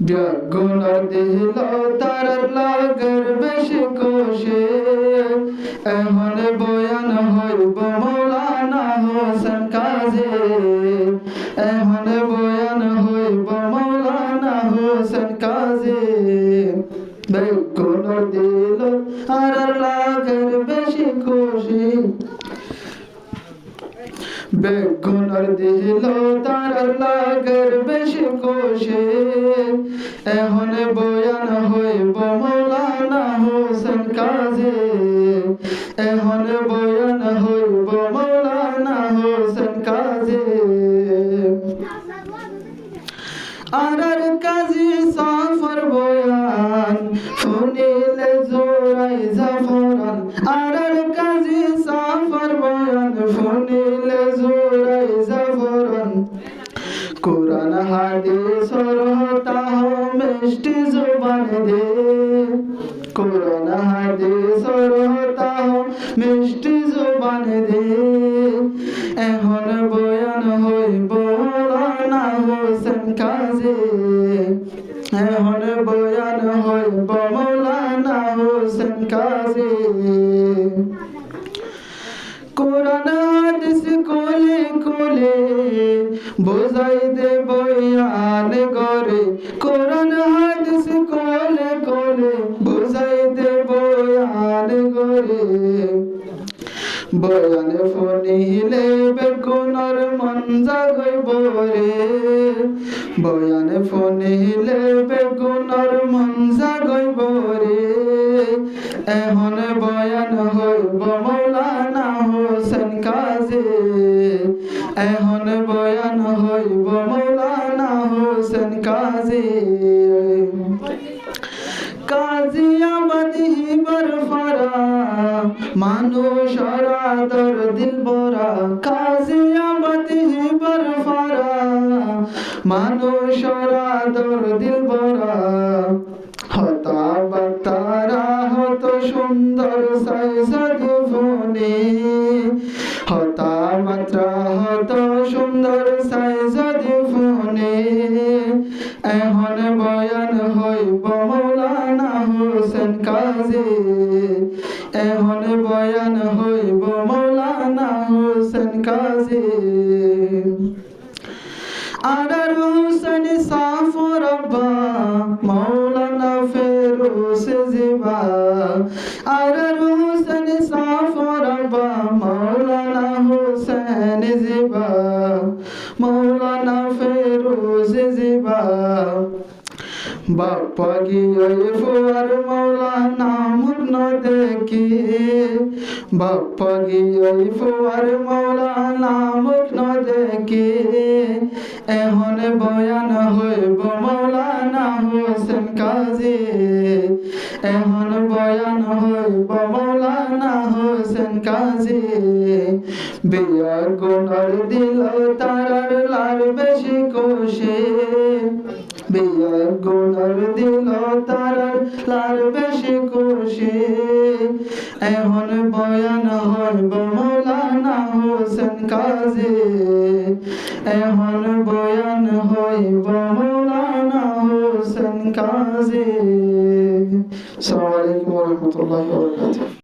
বেগুনার দিল তার লাগের বেশি কোশে এখন বয়ান হইব মৌলানা হোসেন কাজী এখন বয়ান হইব মৌলানা হোসেন কাজী বেগুনার দিল তার লাগের বেশি খুশি বেগুনার দিল তার লাগের বেশি খুশি এখন বয়ান হইব মৌলানা হোসেন কাজী এখন বয়ান হইব মৌলানা হোসেন কাজী আর কাজী সফর বয়ান শুনিলে জোড়াই জাফরান আর কাজী সফর বয়ান শুনিলে জোড়াই জাফরান কুরআন হাদিস রহতাহ মিষ্টি জবান দে কুরআন হাদিস রহতাহ মিষ্টি জবান দে এখন বয়ান হইব মৌলানা হোসেন কাজী এখন বয়ান হইব মৌলানা হোসেন কাজী কুরআন হাদিস কোলে কোলে বুঝাই দে বয়ান করে কুরআন হাদিস কোলে কোলে বুঝাই দে বয়ান করে বয়ান শুনিলে বেগুনার মন জাগইব রে বয়ান শুনিলে বেগুনার মন জাগইব রে এখন বয়ান হইব মৌলানা হোসেন কাজী এখন বয়ান হইব মৌলানা হোসেন কাজী কাজী আমাদি বরফরা মানুষ আদর দিল বরা কাজী আমাদি বরফরা মানুষ আদর দিল বরা হতা বাতারা হত সুন্দর সাইসাদ ফোনে হতা মাত্রা হত সুন্দর সাইসাদ ফোনে এখন বয়ান হইব মৌলানা হোসেন কাজী এখন বয়ান হইব মৌলানা হোসেন কাজী আর হোসেন সাফর আব্বা মৌলানা ফেরুস জিবা আর হোসেন সাফর আব্বা মৌলানা হোসেন জিবা মৌলানা ফেরুস জিবা বাপ্পা গিয়ে ফুয়ার মৌলানা মুগ্ন দেখি বাপ্পা গিয়ে ফুয়ার মৌলানা মুগ্ন দেখি এখন বয়ান হইব মৌলানা হোসেন কাজী এখন বয়ান হইব মৌলানা হোসেন কাজী বিয়ার গুনার দিল তারার লাল বেশি খুশি বিয়ার গুনার দিল তারার লাল বেশি খুশি এখন বয়ান হইব মৌলানা হোসেন কাজী এখন বয়ান হইব মৌলানা হোসেন কাজী। আসসালামু আলাইকুম ওয়া রাহমাতুল্লাহি ওয়া বারাকাতুহু।